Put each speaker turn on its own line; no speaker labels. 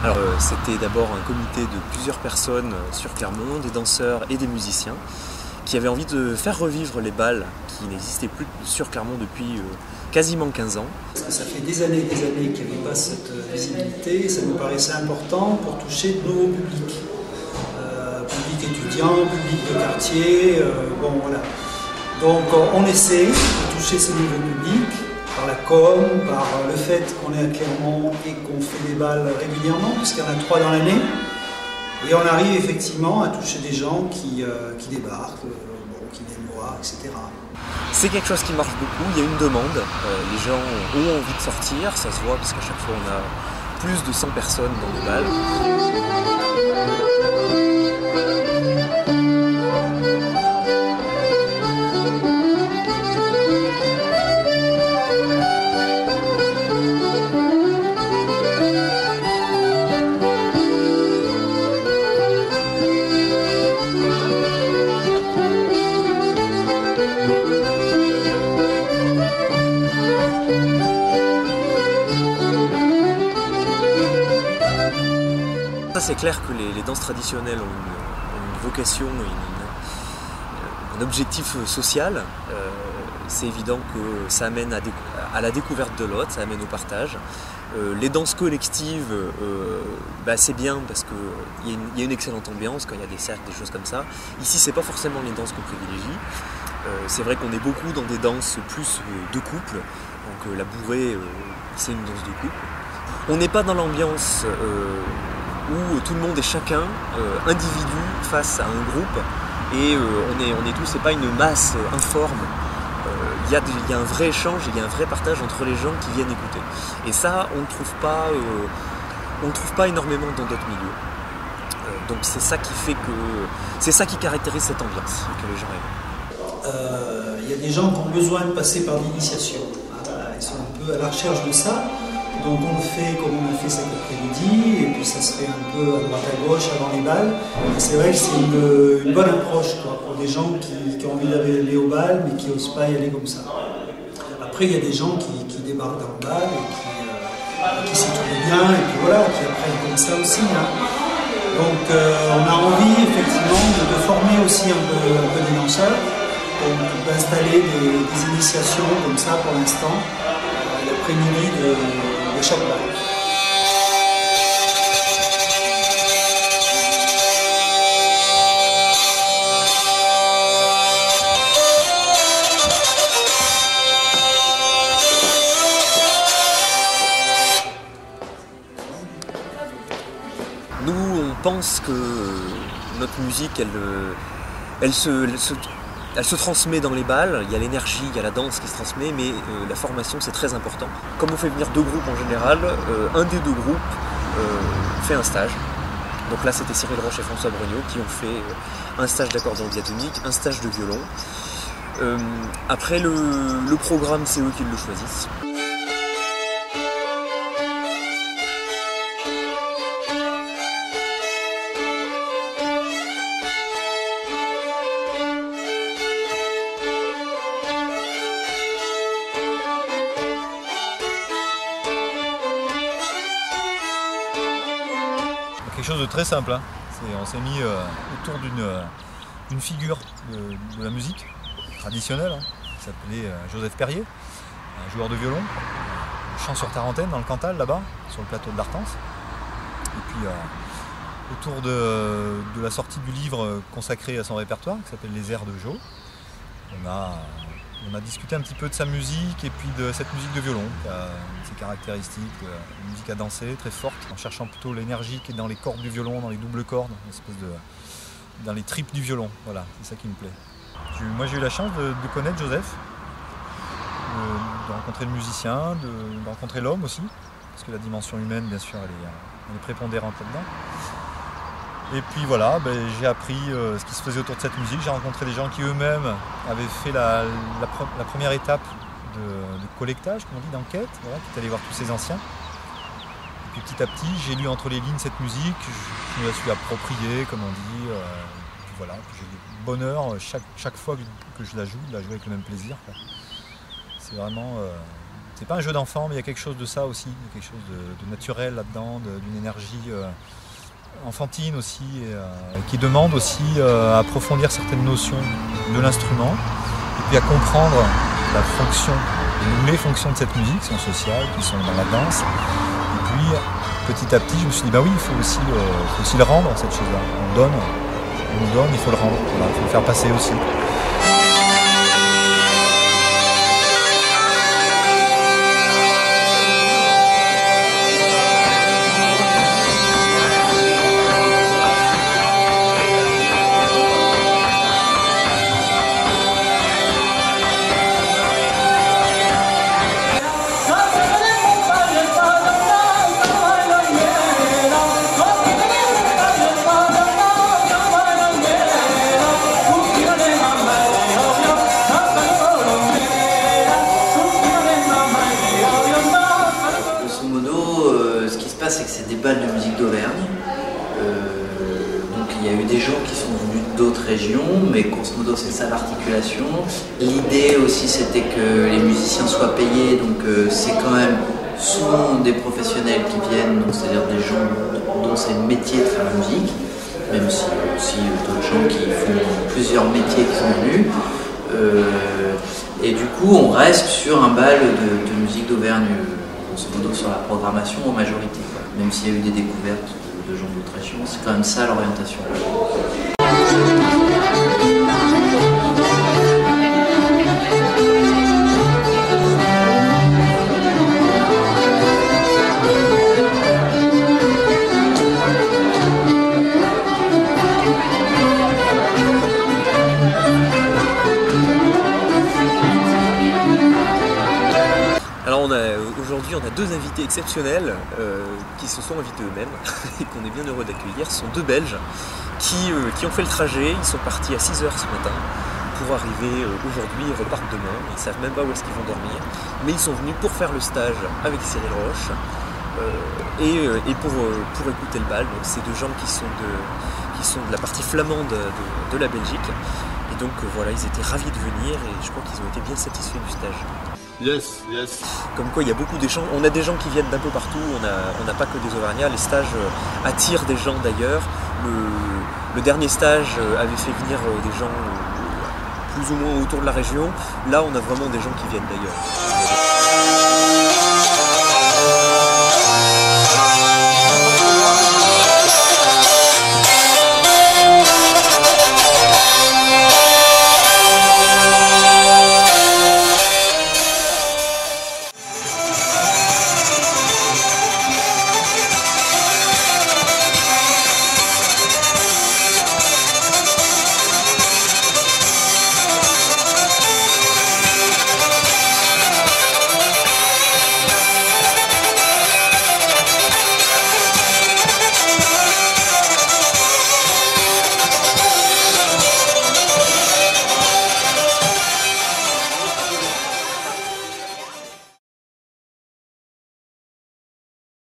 Alors c'était d'abord un comité de plusieurs personnes sur Clermont, des danseurs et des musiciens, qui avaient envie de faire revivre les bals qui n'existaient plus sur Clermont depuis quasiment 15 ans.
Ça fait des années qu'il n'y avait pas cette visibilité et ça nous paraissait important pour toucher de nouveaux publics. Public étudiant, public de quartier, bon voilà. Donc on essaie de toucher ces nouveaux publics par la com, par le fait qu'on est à Clermont et qu'on fait des bals régulièrement, puisqu'il y en a 3 dans l'année. Et on arrive effectivement à toucher des gens qui débarquent, qui viennent voir, etc.
C'est quelque chose qui marche beaucoup, il y a une demande, les gens ont envie de sortir, ça se voit parce qu'à chaque fois on a plus de 100 personnes dans les balles. C'est clair que les danses traditionnelles ont une vocation, un objectif social. C'est évident que ça amène à la découverte de l'autre, ça amène au partage. Les danses collectives, c'est bien parce qu'il y a une excellente ambiance quand il y a des cercles, des choses comme ça. Ici, c'est pas forcément les danses qu'on privilégie. C'est vrai qu'on est beaucoup dans des danses plus de couple. Donc la bourrée, c'est une danse de couple. On n'est pas dans l'ambiance où tout le monde est chacun individu face à un groupe et on est tous, c'est pas une masse informe. Il y a un vrai échange, il y a un vrai partage entre les gens qui viennent écouter. Et ça, on ne trouve pas énormément dans d'autres milieux. Donc c'est ça qui fait que c'est ça qui caractérise cette ambiance que les gens aiment.
Il y a des gens qui ont besoin de passer par l'initiation. Ils sont un peu à la recherche de ça. Donc on le fait comme on a fait cet après-midi, et puis ça se fait un peu à droite à gauche avant les balles. C'est vrai que c'est une bonne approche pour des gens qui ont envie d'aller au bal mais qui n'osent pas y aller comme ça. Après il y a des gens qui débarquent dans le bal et qui s'y trouvent bien, et puis voilà, qui apprennent comme ça aussi. Donc on a envie effectivement de former aussi un peu des danseurs, d'installer des initiations comme ça pour l'instant, l'après-midi de chaque bal.
Nous, on pense que notre musique, elle se transmet dans les balles, il y a l'énergie, il y a la danse qui se transmet, mais la formation c'est très important. Comme on fait venir 2 groupes en général, un des 2 groupes fait un stage. Donc là c'était Cyril Roche et François Brognaud qui ont fait un stage d'accordéon diatonique, un stage de violon. Après le programme c'est eux qui le choisissent.
Quelque chose de très simple, hein. On s'est mis autour d'une figure de la musique traditionnelle, hein, qui s'appelait Joseph Perrier, un joueur de violon, chant sur Tarentaine dans le Cantal là-bas, sur le plateau de l'Artense. Et puis autour de la sortie du livre consacré à son répertoire, qui s'appelle Les airs de Jo, on a discuté un petit peu de sa musique et puis de cette musique de violon, qui a ses caractéristiques, une musique à danser très forte, en cherchant plutôt l'énergie qui est dans les cordes du violon, dans les doubles cordes, une espèce dans les tripes du violon. Voilà, c'est ça qui me plaît. Moi j'ai eu la chance de connaître Joseph, de rencontrer le musicien, de rencontrer l'homme aussi, parce que la dimension humaine, bien sûr, elle est prépondérante là-dedans. Et puis voilà, j'ai appris ce qui se faisait autour de cette musique. J'ai rencontré des gens qui eux-mêmes avaient fait la première étape de collectage, comme on dit, d'enquête, voilà, qui est allé voir tous ces anciens. Et puis petit à petit, j'ai lu entre les lignes cette musique, je me la suis appropriée, comme on dit. Puis voilà, j'ai le bonheur chaque fois que je la joue, de la jouer avec le même plaisir. C'est vraiment c'est pas un jeu d'enfant, mais il y a quelque chose de ça aussi, il y a quelque chose de naturel là-dedans, d'une énergie enfantine aussi, et qui demande aussi à approfondir certaines notions de l'instrument, et puis à comprendre la fonction, les fonctions de cette musique, qui sont sociales, qui sont dans la danse. Et puis, petit à petit, je me suis dit, bah oui, il faut aussi le rendre, cette chose-là. On nous donne, il faut le rendre, voilà, il faut le faire passer aussi.
C'est que c'est des balles de musique d'Auvergne. Donc il y a eu des gens qui sont venus d'autres régions, mais grosso modo c'est ça l'articulation. L'idée aussi c'était que les musiciens soient payés, donc c'est quand même souvent des professionnels qui viennent, donc c'est-à-dire des gens dont c'est le métier de faire la musique, même si il y a aussi d'autres gens qui font plusieurs métiers qui sont venus. Et du coup on reste sur un bal de musique d'Auvergne, grosso modo sur la programmation en majorité, quoi. Même s'il y a eu des découvertes de gens d'autres régions, c'est quand même ça l'orientation.
Alors aujourd'hui on a deux invités exceptionnels qui se sont invités eux-mêmes et qu'on est bien heureux d'accueillir. Ce sont deux Belges qui ont fait le trajet. Ils sont partis à 6 h ce matin pour arriver aujourd'hui. Ils repartent demain, ils ne savent même pas où est-ce qu'ils vont dormir, mais ils sont venus pour faire le stage avec Cyril Roche et pour écouter le bal. Donc c'est deux gens qui sont de la partie flamande de la Belgique, et donc voilà, ils étaient ravis de venir et je crois qu'ils ont été bien satisfaits du stage.
Yes, yes.
Comme quoi il y a beaucoup d'échanges, on a des gens qui viennent d'un peu partout, on n'a pas que des Auvergnats, les stages attirent des gens d'ailleurs. Le dernier stage avait fait venir des gens plus ou moins autour de la région, là on a vraiment des gens qui viennent d'ailleurs.